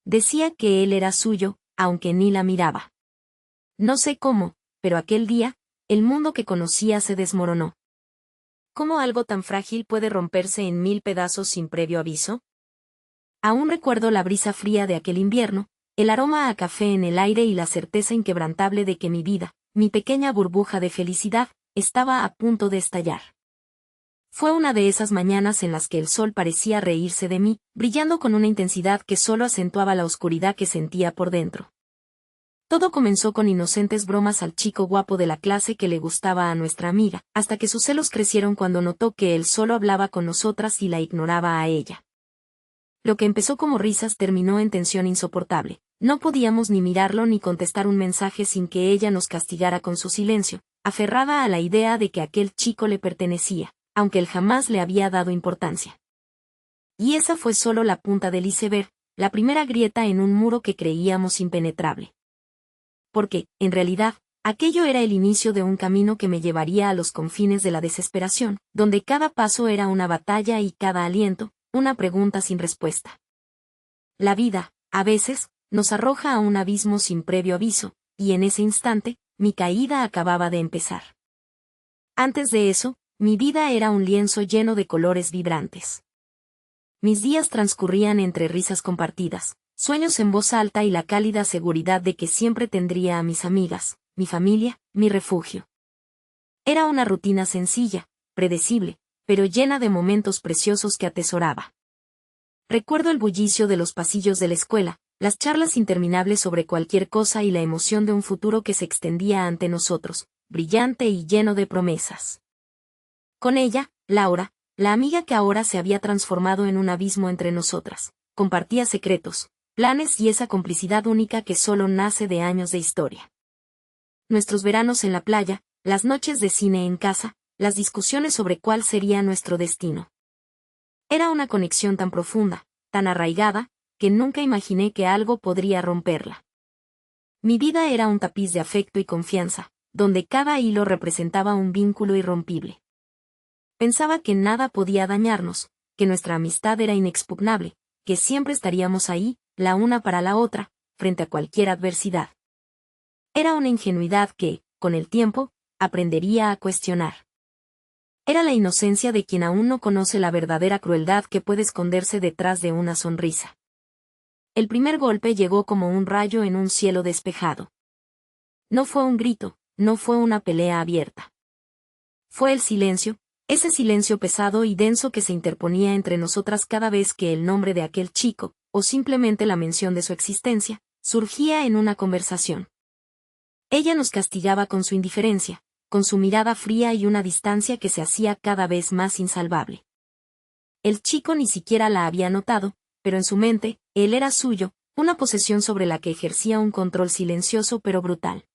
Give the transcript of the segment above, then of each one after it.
Decía que él era suyo, aunque ni la miraba. No sé cómo, pero aquel día, el mundo que conocía se desmoronó. ¿Cómo algo tan frágil puede romperse en 1000 pedazos sin previo aviso? Aún recuerdo la brisa fría de aquel invierno, el aroma a café en el aire y la certeza inquebrantable de que mi vida, mi pequeña burbuja de felicidad, estaba a punto de estallar. Fue una de esas mañanas en las que el sol parecía reírse de mí, brillando con una intensidad que solo acentuaba la oscuridad que sentía por dentro. Todo comenzó con inocentes bromas al chico guapo de la clase que le gustaba a nuestra amiga, hasta que sus celos crecieron cuando notó que él solo hablaba con nosotras y la ignoraba a ella. Lo que empezó como risas terminó en tensión insoportable. No podíamos ni mirarlo ni contestar un mensaje sin que ella nos castigara con su silencio, aferrada a la idea de que aquel chico le pertenecía, aunque él jamás le había dado importancia. Y esa fue solo la punta del iceberg, la primera grieta en un muro que creíamos impenetrable. Porque, en realidad, aquello era el inicio de un camino que me llevaría a los confines de la desesperación, donde cada paso era una batalla y cada aliento, una pregunta sin respuesta. La vida, a veces, nos arroja a un abismo sin previo aviso, y en ese instante, mi caída acababa de empezar. Antes de eso, mi vida era un lienzo lleno de colores vibrantes. Mis días transcurrían entre risas compartidas, sueños en voz alta y la cálida seguridad de que siempre tendría a mis amigas, mi familia, mi refugio. Era una rutina sencilla, predecible, pero llena de momentos preciosos que atesoraba. Recuerdo el bullicio de los pasillos de la escuela, las charlas interminables sobre cualquier cosa y la emoción de un futuro que se extendía ante nosotros, brillante y lleno de promesas. Con ella, Laura, la amiga que ahora se había transformado en un abismo entre nosotras, compartía secretos, planes y esa complicidad única que solo nace de años de historia. Nuestros veranos en la playa, las noches de cine en casa, las discusiones sobre cuál sería nuestro destino. Era una conexión tan profunda, tan arraigada, que nunca imaginé que algo podría romperla. Mi vida era un tapiz de afecto y confianza, donde cada hilo representaba un vínculo irrompible. Pensaba que nada podía dañarnos, que nuestra amistad era inexpugnable, que siempre estaríamos ahí, la una para la otra, frente a cualquier adversidad. Era una ingenuidad que, con el tiempo, aprendería a cuestionar. Era la inocencia de quien aún no conoce la verdadera crueldad que puede esconderse detrás de una sonrisa. El primer golpe llegó como un rayo en un cielo despejado. No fue un grito, no fue una pelea abierta. Fue el silencio, ese silencio pesado y denso que se interponía entre nosotras cada vez que el nombre de aquel chico, o simplemente la mención de su existencia, surgía en una conversación. Ella nos castigaba con su indiferencia, con su mirada fría y una distancia que se hacía cada vez más insalvable. El chico ni siquiera la había notado, pero en su mente, él era suyo, una posesión sobre la que ejercía un control silencioso pero brutal.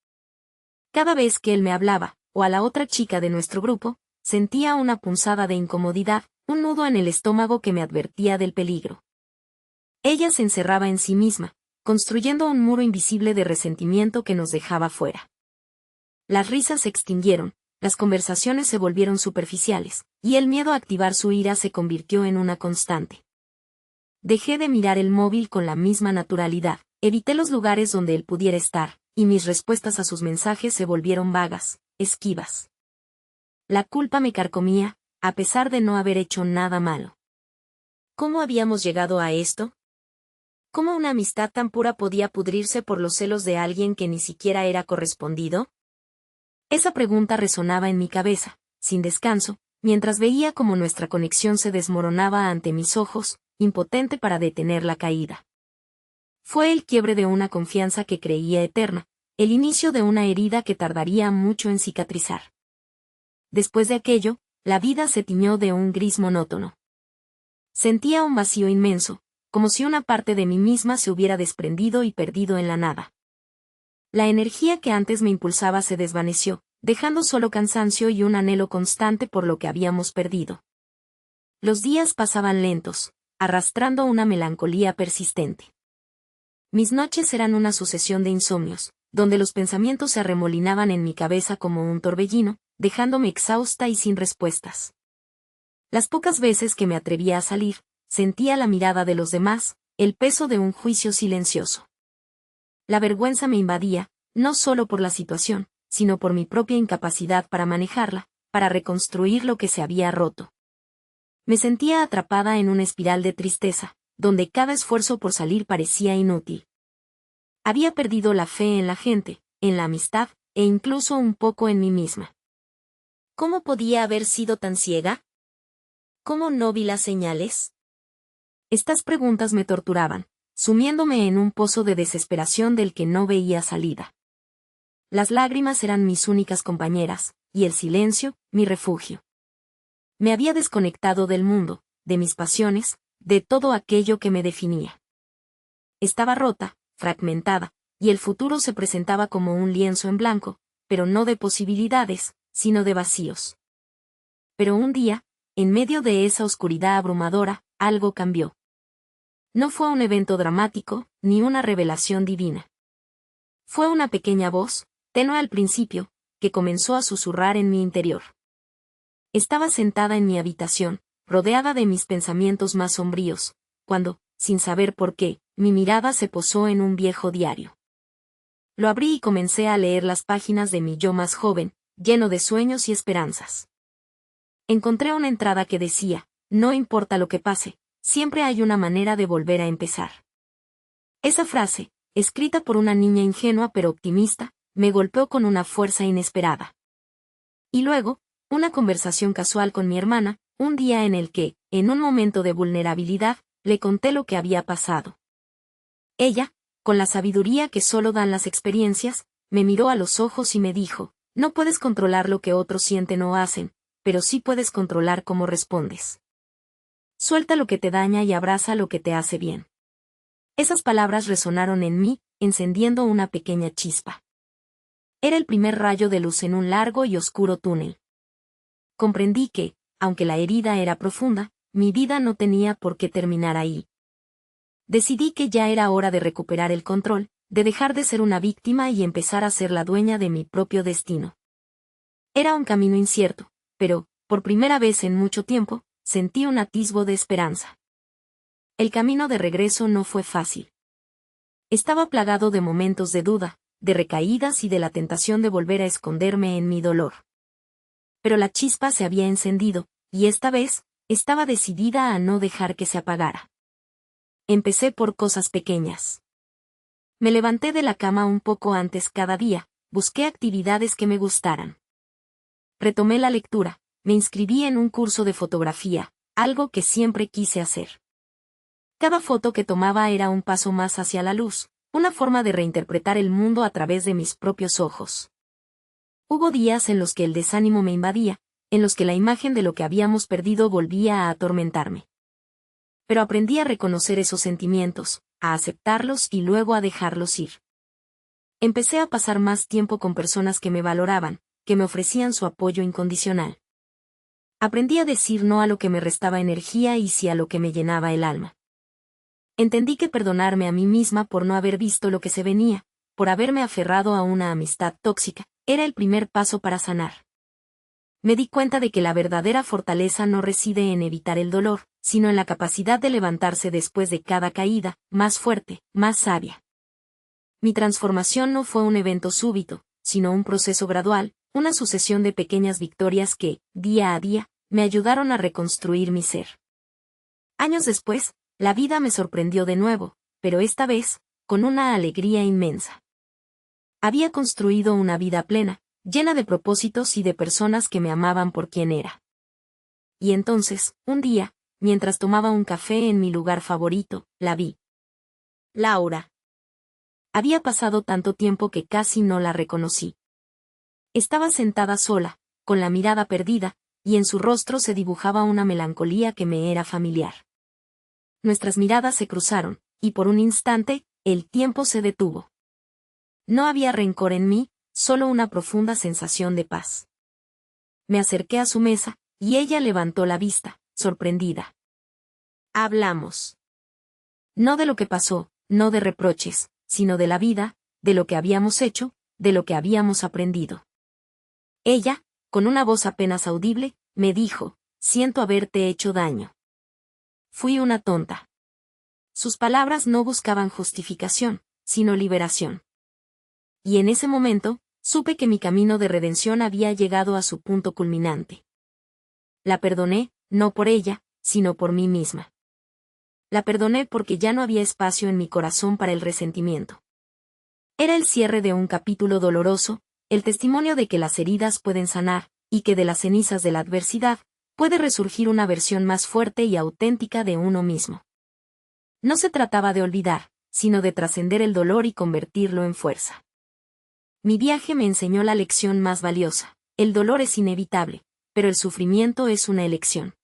Cada vez que él me hablaba, o a la otra chica de nuestro grupo, sentía una punzada de incomodidad, un nudo en el estómago que me advertía del peligro. Ella se encerraba en sí misma, construyendo un muro invisible de resentimiento que nos dejaba fuera. Las risas se extinguieron, las conversaciones se volvieron superficiales, y el miedo a activar su ira se convirtió en una constante. Dejé de mirar el móvil con la misma naturalidad, evité los lugares donde él pudiera estar, y mis respuestas a sus mensajes se volvieron vagas, esquivas. La culpa me carcomía, a pesar de no haber hecho nada malo. ¿Cómo habíamos llegado a esto? ¿Cómo una amistad tan pura podía pudrirse por los celos de alguien que ni siquiera era correspondido? Esa pregunta resonaba en mi cabeza, sin descanso, mientras veía cómo nuestra conexión se desmoronaba ante mis ojos, impotente para detener la caída. Fue el quiebre de una confianza que creía eterna, el inicio de una herida que tardaría mucho en cicatrizar. Después de aquello, la vida se tiñó de un gris monótono. Sentía un vacío inmenso, como si una parte de mí misma se hubiera desprendido y perdido en la nada. La energía que antes me impulsaba se desvaneció, dejando solo cansancio y un anhelo constante por lo que habíamos perdido. Los días pasaban lentos, arrastrando una melancolía persistente. Mis noches eran una sucesión de insomnios, donde los pensamientos se arremolinaban en mi cabeza como un torbellino, dejándome exhausta y sin respuestas. Las pocas veces que me atrevía a salir, sentía la mirada de los demás, el peso de un juicio silencioso. La vergüenza me invadía, no solo por la situación, sino por mi propia incapacidad para manejarla, para reconstruir lo que se había roto. Me sentía atrapada en una espiral de tristeza, donde cada esfuerzo por salir parecía inútil. Había perdido la fe en la gente, en la amistad, e incluso un poco en mí misma. ¿Cómo podía haber sido tan ciega? ¿Cómo no vi las señales? Estas preguntas me torturaban, sumiéndome en un pozo de desesperación del que no veía salida. Las lágrimas eran mis únicas compañeras, y el silencio, mi refugio. Me había desconectado del mundo, de mis pasiones, de todo aquello que me definía. Estaba rota, fragmentada, y el futuro se presentaba como un lienzo en blanco, pero no de posibilidades, sino de vacíos. Pero un día, en medio de esa oscuridad abrumadora, algo cambió. No fue un evento dramático, ni una revelación divina. Fue una pequeña voz, tenue al principio, que comenzó a susurrar en mi interior. Estaba sentada en mi habitación, rodeada de mis pensamientos más sombríos, cuando, sin saber por qué, mi mirada se posó en un viejo diario. Lo abrí y comencé a leer las páginas de mi yo más joven, lleno de sueños y esperanzas. Encontré una entrada que decía, no importa lo que pase, siempre hay una manera de volver a empezar. Esa frase, escrita por una niña ingenua pero optimista, me golpeó con una fuerza inesperada. Y luego, una conversación casual con mi hermana, un día en el que, en un momento de vulnerabilidad, le conté lo que había pasado. Ella, con la sabiduría que solo dan las experiencias, me miró a los ojos y me dijo, no puedes controlar lo que otros sienten o hacen, pero sí puedes controlar cómo respondes. Suelta lo que te daña y abraza lo que te hace bien. Esas palabras resonaron en mí, encendiendo una pequeña chispa. Era el primer rayo de luz en un largo y oscuro túnel. Comprendí que, aunque la herida era profunda, mi vida no tenía por qué terminar ahí. Decidí que ya era hora de recuperar el control, de dejar de ser una víctima y empezar a ser la dueña de mi propio destino. Era un camino incierto, pero, por primera vez en mucho tiempo, sentí un atisbo de esperanza. El camino de regreso no fue fácil. Estaba plagado de momentos de duda, de recaídas y de la tentación de volver a esconderme en mi dolor. Pero la chispa se había encendido, y esta vez, estaba decidida a no dejar que se apagara. Empecé por cosas pequeñas. Me levanté de la cama un poco antes cada día, busqué actividades que me gustaran. Retomé la lectura, me inscribí en un curso de fotografía, algo que siempre quise hacer. Cada foto que tomaba era un paso más hacia la luz, una forma de reinterpretar el mundo a través de mis propios ojos. Hubo días en los que el desánimo me invadía, en los que la imagen de lo que habíamos perdido volvía a atormentarme. Pero aprendí a reconocer esos sentimientos, a aceptarlos y luego a dejarlos ir. Empecé a pasar más tiempo con personas que me valoraban, que me ofrecían su apoyo incondicional. Aprendí a decir no a lo que me restaba energía y sí a lo que me llenaba el alma. Entendí que perdonarme a mí misma por no haber visto lo que se venía, por haberme aferrado a una amistad tóxica, era el primer paso para sanar. Me di cuenta de que la verdadera fortaleza no reside en evitar el dolor, sino en la capacidad de levantarse después de cada caída, más fuerte, más sabia. Mi transformación no fue un evento súbito, sino un proceso gradual, una sucesión de pequeñas victorias que, día a día, me ayudaron a reconstruir mi ser. Años después, la vida me sorprendió de nuevo, pero esta vez, con una alegría inmensa. Había construido una vida plena, llena de propósitos y de personas que me amaban por quien era. Y entonces, un día, mientras tomaba un café en mi lugar favorito, la vi. Laura. Había pasado tanto tiempo que casi no la reconocí. Estaba sentada sola, con la mirada perdida, y en su rostro se dibujaba una melancolía que me era familiar. Nuestras miradas se cruzaron, y por un instante, el tiempo se detuvo. No había rencor en mí, solo una profunda sensación de paz. Me acerqué a su mesa, y ella levantó la vista, sorprendida. Hablamos. No de lo que pasó, no de reproches, sino de la vida, de lo que habíamos hecho, de lo que habíamos aprendido. Ella, con una voz apenas audible, me dijo, siento haberte hecho daño. Fui una tonta. Sus palabras no buscaban justificación, sino liberación. Y en ese momento, supe que mi camino de redención había llegado a su punto culminante. La perdoné, no por ella, sino por mí misma. La perdoné porque ya no había espacio en mi corazón para el resentimiento. Era el cierre de un capítulo doloroso, el testimonio de que las heridas pueden sanar, y que de las cenizas de la adversidad, puede resurgir una versión más fuerte y auténtica de uno mismo. No se trataba de olvidar, sino de trascender el dolor y convertirlo en fuerza. Mi viaje me enseñó la lección más valiosa: el dolor es inevitable, pero el sufrimiento es una elección.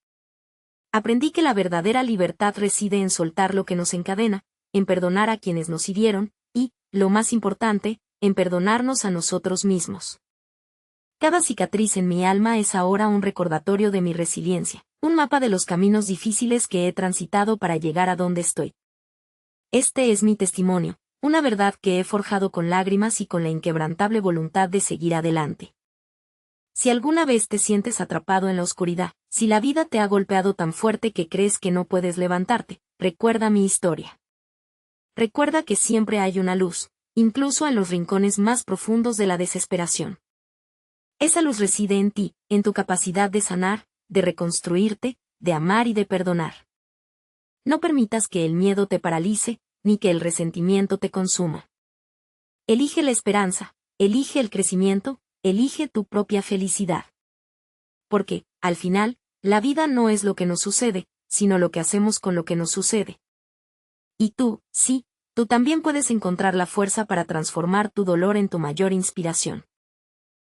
Aprendí que la verdadera libertad reside en soltar lo que nos encadena, en perdonar a quienes nos hirieron, y, lo más importante, en perdonarnos a nosotros mismos. Cada cicatriz en mi alma es ahora un recordatorio de mi resiliencia, un mapa de los caminos difíciles que he transitado para llegar a donde estoy. Este es mi testimonio, una verdad que he forjado con lágrimas y con la inquebrantable voluntad de seguir adelante. Si alguna vez te sientes atrapado en la oscuridad, si la vida te ha golpeado tan fuerte que crees que no puedes levantarte, recuerda mi historia. Recuerda que siempre hay una luz, incluso en los rincones más profundos de la desesperación. Esa luz reside en ti, en tu capacidad de sanar, de reconstruirte, de amar y de perdonar. No permitas que el miedo te paralice, ni que el resentimiento te consuma. Elige la esperanza, elige el crecimiento, elige tu propia felicidad. Porque, al final, la vida no es lo que nos sucede, sino lo que hacemos con lo que nos sucede. Y tú, sí, tú también puedes encontrar la fuerza para transformar tu dolor en tu mayor inspiración.